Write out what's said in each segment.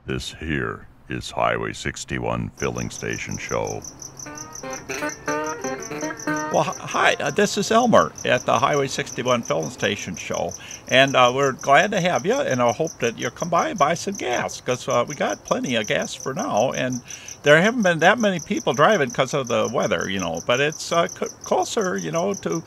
This here is Highway 61 Filling Station Show. Well, hi, this is Elmer at the Highway 61 Filling Station Show, and we're glad to have you, and I hope that you'll come by and buy some gas, because we got plenty of gas for now, and there haven't been that many people driving because of the weather, but it's closer, to,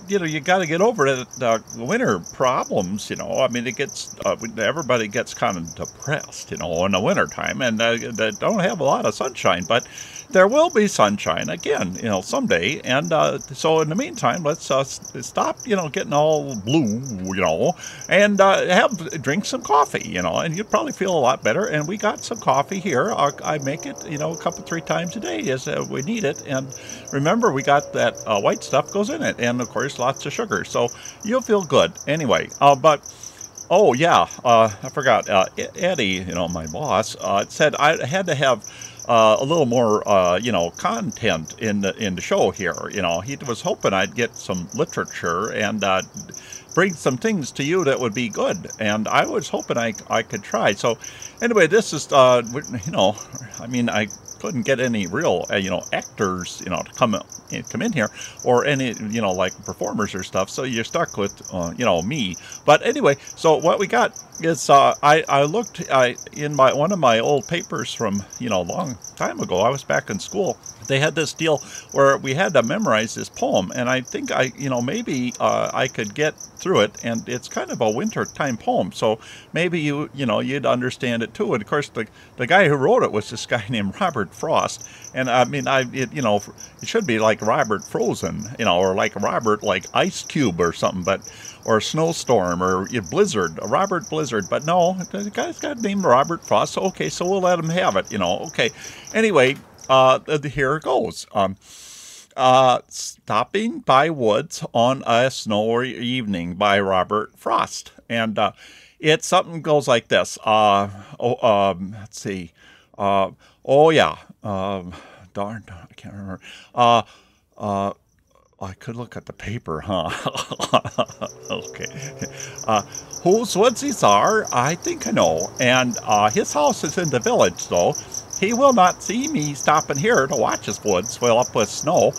you got to get over the winter problems, I mean, it gets, everybody gets kind of depressed, in the winter time, and they don't have a lot of sunshine, but there will be sunshine again, someday. And so in the meantime, let's stop, getting all blue, and drink some coffee, and you'd probably feel a lot better. And we got some coffee here. I make it, a couple, 3 times a day as we need it. And remember, we got that white stuff goes in it, and of course, lots of sugar. So you'll feel good anyway. Oh yeah, I forgot. Eddie, my boss, said I had to have a little more, content in the show here. He was hoping I'd get some literature and bring some things to you that would be good, and I was hoping I could try. So anyway, this is, I mean, I couldn't get any real, actors, to come in here, or any, like performers or stuff. So you're stuck with, me. But anyway, so what we got is, I looked in one of my old papers from, a long time ago. I was back in school. They had this deal where we had to memorize this poem, and I think maybe I could get through it, and it's kind of a wintertime poem, so maybe you'd understand it too. And of course, the guy who wrote it was this guy named Robert Frost, and I mean, it should be like Robert Frozen, or like Robert like Ice Cube or something, or Snowstorm, or Blizzard, Robert Blizzard, but no, the guy's got named Robert Frost. So, okay, so we'll let him have it, okay. Anyway, here it goes. Stopping by Woods on a Snowy Evening by Robert Frost. And it's something goes like this. Let's see. Oh, yeah. Darn, I can't remember. I could look at the paper, huh? Okay. Whose woods these are, I think I know. And his house is in the village, though. He will not see me stopping here to watch his woods fill up with snow.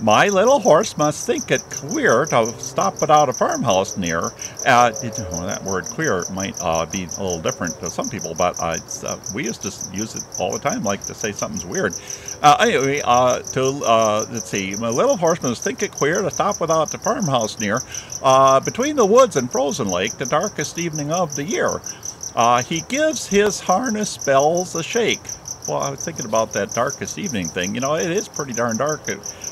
My little horse must think it queer to stop without a farmhouse near. That word queer might be a little different to some people, but we used to use it all the time, like to say something's weird. Anyway, let's see. My little horse must think it queer to stop without the farmhouse near. Between the woods and frozen lake, the darkest evening of the year. He gives his harness bells a shake. Well, I was thinking about that darkest evening thing. It is pretty darn dark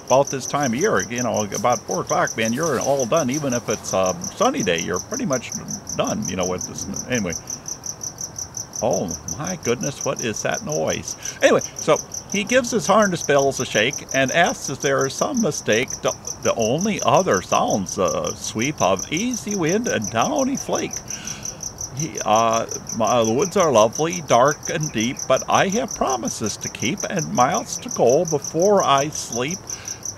about this time of year. About 4 o'clock, man, you're all done. Even if it's a sunny day, you're pretty much done, with this. Anyway. Oh, my goodness, what is that noise? Anyway, so he gives his harness bells a shake and asks if there is some mistake. The only other sounds a sweep of easy wind and downy flake. The woods are lovely, dark and deep, but I have promises to keep and miles to go before I sleep.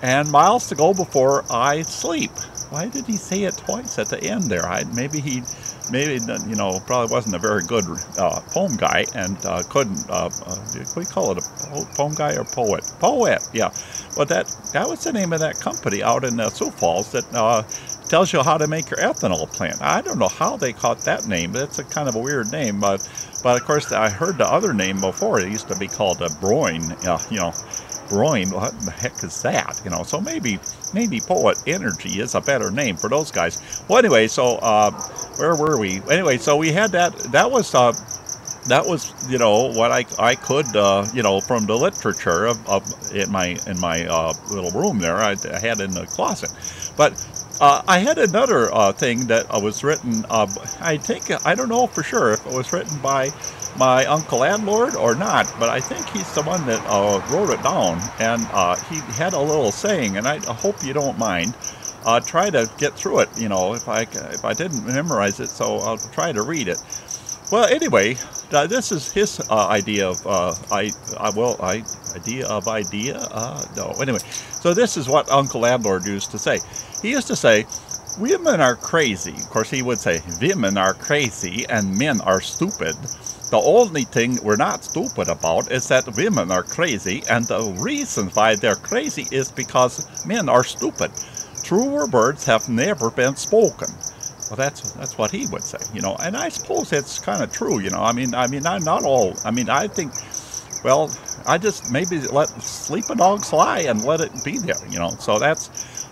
And miles to go before I sleep. Why did he say it twice at the end there? Maybe probably wasn't a very good poem guy and couldn't. What do you call it? A poem guy or poet? Poet, yeah. But that was the name of that company out in Sioux Falls that tells you how to make your ethanol plant. I don't know how they caught that name. That's a kind of a weird name, but of course I heard the other name before. It used to be called a Broin. Broin. What the heck is that? So maybe Poet Energy is a better name for those guys. Well, anyway, so where were we? Anyway, so we had that. That was what I could from the literature of in my little room there. I had in the closet, but. I had another thing that was written, I don't know for sure if it was written by my Uncle Landlord or not, but I think he's the one that wrote it down, and he had a little saying, and I hope you don't mind. Try to get through it, if I didn't memorize it, so I'll try to read it. Well, anyway, this is his idea of idea. No, anyway, so this is what Uncle Landlord used to say. He used to say, women are crazy. Of course, he would say women are crazy and men are stupid. The only thing we're not stupid about is that women are crazy, and the reason why they're crazy is because men are stupid. Truer words have never been spoken. Well, that's what he would say, and I suppose it's kind of true, I mean, I'm not all, I think, well, I just maybe let sleeping dogs lie and let it be there, so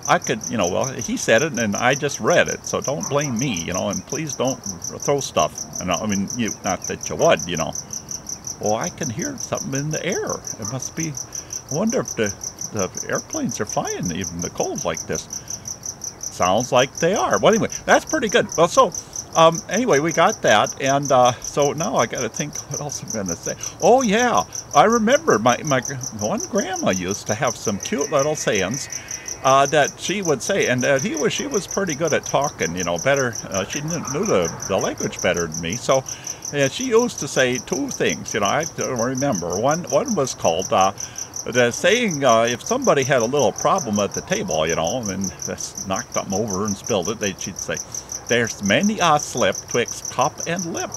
I could, well, he said it and I just read it, so don't blame me, and please don't throw stuff, not that you would, Well, I can hear something in the air. It must be, I wonder if the airplanes are flying even the cold like this. Sounds like they are. Well, anyway, that's pretty good. Well, so anyway, we got that, and so now I got to think what else I'm going to say. Oh yeah, I remember my one grandma used to have some cute little sayings that she would say, and she was pretty good at talking. Better. She knew the language better than me. So she used to say two things. I remember one was called. The saying, if somebody had a little problem at the table, and just knocked something over and spilled it, she'd say, "There's many a slip twixt cup and lip,"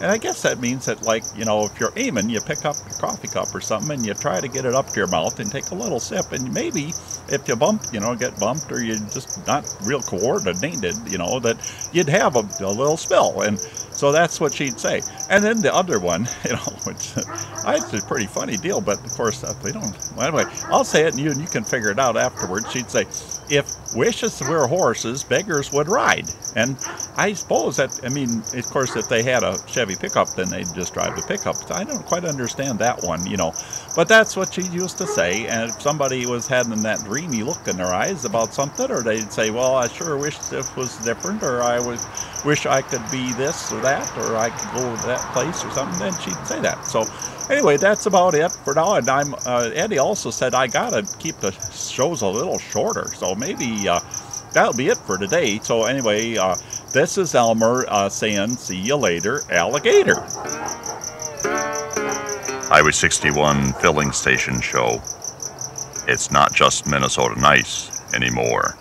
And I guess that means that, like, if you're aiming, you pick up your coffee cup or something and you try to get it up to your mouth and take a little sip, and maybe if you get bumped or you're just not real coordinated, that you'd have a little spill. And so that's what she'd say. And then the other one, which it's a pretty funny deal, but of course we don't. Well, anyway, I'll say it and you can figure it out afterwards. She'd say, "If wishes were horses, beggars would ride." And I suppose that, of course, if they had a Chevy pickup, then they'd just drive the pickup. So I don't quite understand that one, But that's what she used to say. And if somebody was having that dreamy look in their eyes about something, or they'd say, "Well, I sure wish this was different," or "I wish I could be this or that, or I could go to that place or something," then she'd say that. So anyway, that's about it for now. And Eddie also said I gotta keep the shows a little shorter, so maybe that'll be it for today. So anyway, this is Elmer saying see you later, alligator. Highway 61 filling station show. It's not just Minnesota nice anymore.